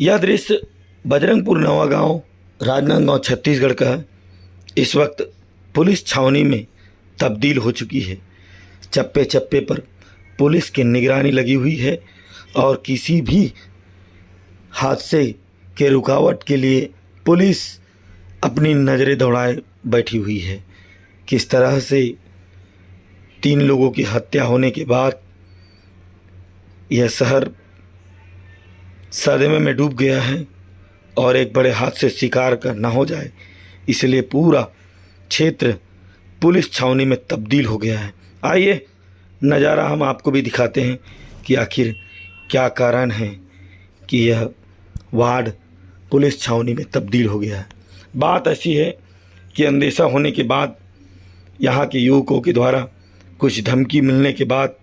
यह दृश्य बजरंगपुर नवा गांव राजनांदगांव छत्तीसगढ़ का इस वक्त पुलिस छावनी में तब्दील हो चुकी है। चप्पे चप्पे पर पुलिस की निगरानी लगी हुई है और किसी भी हादसे के रुकावट के लिए पुलिस अपनी नज़रें दौड़ाए बैठी हुई है। किस तरह से 3 लोगों की हत्या होने के बाद यह शहर सदमे में डूब गया है और एक बड़े हादसे शिकार का न हो जाए, इसलिए पूरा क्षेत्र पुलिस छावनी में तब्दील हो गया है। आइए नज़ारा हम आपको भी दिखाते हैं कि आखिर क्या कारण है कि यह वार्ड पुलिस छावनी में तब्दील हो गया है। बात ऐसी है कि अंदेशा होने के बाद यहाँ के युवकों के द्वारा कुछ धमकी मिलने के बाद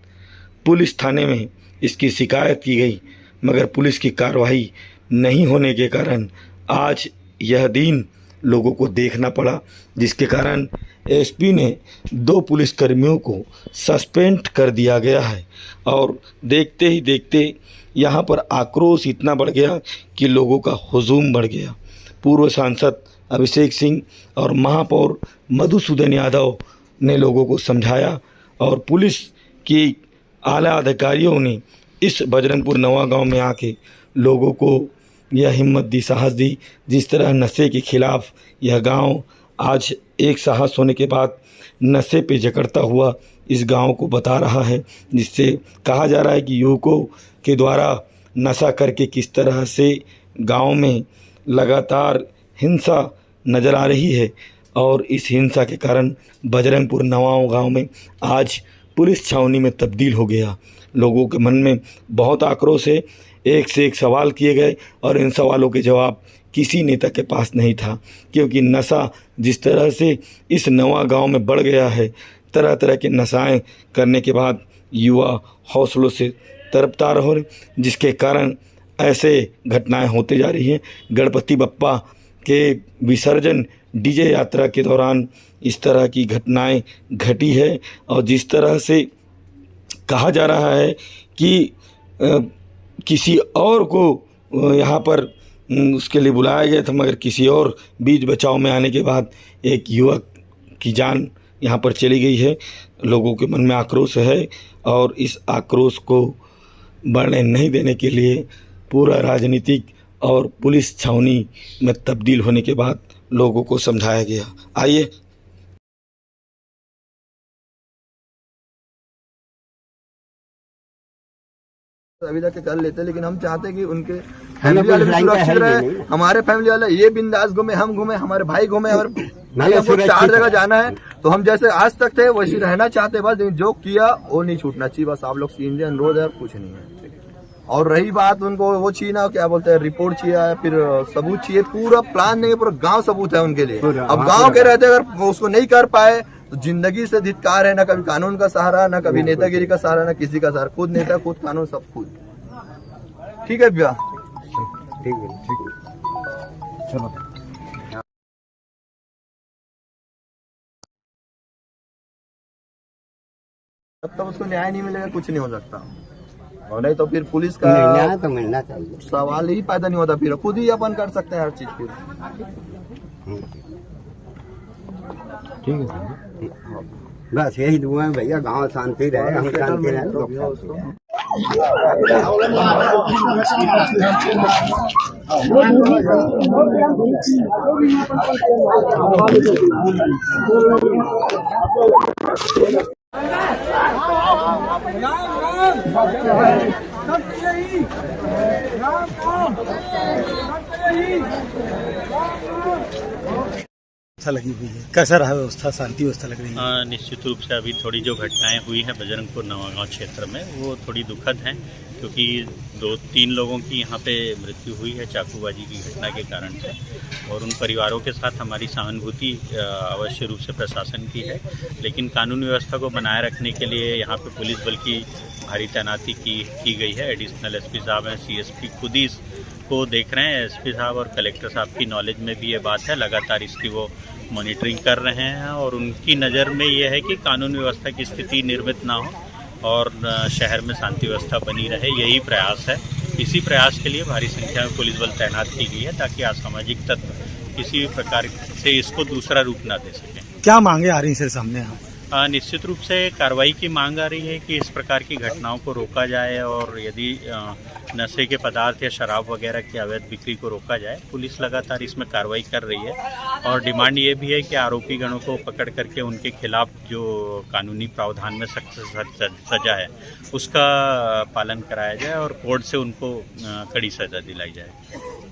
पुलिस थाने में इसकी शिकायत की गई, मगर पुलिस की कार्रवाई नहीं होने के कारण आज यह दिन लोगों को देखना पड़ा, जिसके कारण एसपी ने 2 पुलिसकर्मियों को सस्पेंड कर दिया गया है। और देखते ही देखते यहाँ पर आक्रोश इतना बढ़ गया कि लोगों का हुजूम बढ़ गया। पूर्व सांसद अभिषेक सिंह और महापौर मधुसूदन यादव ने लोगों को समझाया और पुलिस की आला अधिकारियों ने इस बजरंगपुर नवा गांव में आके लोगों को यह हिम्मत दी, साहस दी। जिस तरह नशे के खिलाफ यह गांव आज एक साहस होने के बाद नशे पे जकड़ता हुआ इस गांव को बता रहा है, जिससे कहा जा रहा है कि युवकों के द्वारा नशा करके किस तरह से गांव में लगातार हिंसा नज़र आ रही है। और इस हिंसा के कारण बजरंगपुर नवा गांव में आज पुलिस छावनी में तब्दील हो गया। लोगों के मन में बहुत आक्रोश है, एक से एक सवाल किए गए और इन सवालों के जवाब किसी नेता के पास नहीं था, क्योंकि नशा जिस तरह से इस नवा गांव में बढ़ गया है, तरह तरह के नशाएं करने के बाद युवा हौसलों से तरफतार हो रहे, जिसके कारण ऐसे घटनाएं होते जा रही हैं। गणपति बप्पा के विसर्जन डीजे यात्रा के दौरान इस तरह की घटनाएं घटी है और जिस तरह से कहा जा रहा है कि किसी और को यहाँ पर उसके लिए बुलाया गया था, मगर किसी और बीच बचाव में आने के बाद एक युवक की जान यहाँ पर चली गई है। लोगों के मन में आक्रोश है और इस आक्रोश को बढ़ने नहीं देने के लिए पूरा राजनीतिक और पुलिस छावनी में तब्दील होने के बाद लोगों को समझाया गया। आइए अभी तक कर लेते, लेकिन हम चाहते कि उनके फैमिली वाले भी सुरक्षित रहे, हमारे फैमिली वाले ये बिंदास घूमे, हम घूमे, हमारे भाई घूमे। और हमको 4 जगह जाना है तो हम जैसे आज तक थे वैसे रहना चाहते, बस जो किया वो नहीं छूटना चाहिए। बस आप लोग सीधे अनुरोध है, कुछ नहीं है। और रही बात उनको वो चाहिए ना, क्या बोलते हैं, रिपोर्ट चाहिए, फिर सबूत चाहिए। पूरा प्लान नहीं, पूरा गाँव सबूत है उनके लिए। अब गाँव के रहते अगर उसको नहीं कर पाए तो जिंदगी से धिक्कार है। ना कभी कानून का सहारा, ना कभी नेतागिरी का सहारा, ना किसी का सहारा। खुद नेता, खुद कानून, सब खुद। ठीक है भैया, ठीक है, ठीक है, चलो। तब तक उसको न्याय नहीं मिलेगा, कुछ नहीं हो सकता। और नहीं तो फिर पुलिस का न्याय तो मिलना चाहिए, सवाल ही पैदा नहीं होता। फिर खुद ही अपन कर सकते हैं हर चीज। फिर ठीक है, बस यही दुआ है भैया, गांव शांति रहे, हम शांति रहे। लगी हुई है, कैसा रहा व्यवस्था, शांति व्यवस्था लग रही है? निश्चित रूप से अभी थोड़ी जो घटनाएं हुई हैं बजरंगपुर नवागांव क्षेत्र में, वो थोड़ी दुखद हैं, क्योंकि 2-3 लोगों की यहाँ पे मृत्यु हुई है चाकूबाजी की घटना के कारण से। और उन परिवारों के साथ हमारी सहानुभूति अवश्य रूप से प्रशासन की है, लेकिन कानून व्यवस्था को बनाए रखने के लिए यहाँ पे पुलिस बल की भारी तैनाती की गई है। एडिशनल एसपी साहब हैं, सीएसपी खुद ही को देख रहे हैं। एसपी साहब और कलेक्टर साहब की नॉलेज में भी ये बात है, लगातार इसकी वो मॉनिटरिंग कर रहे हैं और उनकी नज़र में ये है कि कानून व्यवस्था की स्थिति निर्मित ना हो और शहर में शांति व्यवस्था बनी रहे, यही प्रयास है। इसी प्रयास के लिए भारी संख्या में पुलिस बल तैनात की गई है ताकि असामाजिक तत्व किसी भी प्रकार से इसको दूसरा रूप ना दे सकें। क्या मांगे आ रही सर सामने आप? निश्चित रूप से कार्रवाई की मांग आ रही है कि इस प्रकार की घटनाओं को रोका जाए और यदि नशे के पदार्थ या शराब वगैरह की अवैध बिक्री को रोका जाए। पुलिस लगातार इसमें कार्रवाई कर रही है और डिमांड ये भी है कि आरोपी गणों को पकड़ करके उनके खिलाफ जो कानूनी प्रावधान में सख्त सजा है उसका पालन कराया जाए और कोर्ट से उनको कड़ी सजा दिलाई जाए।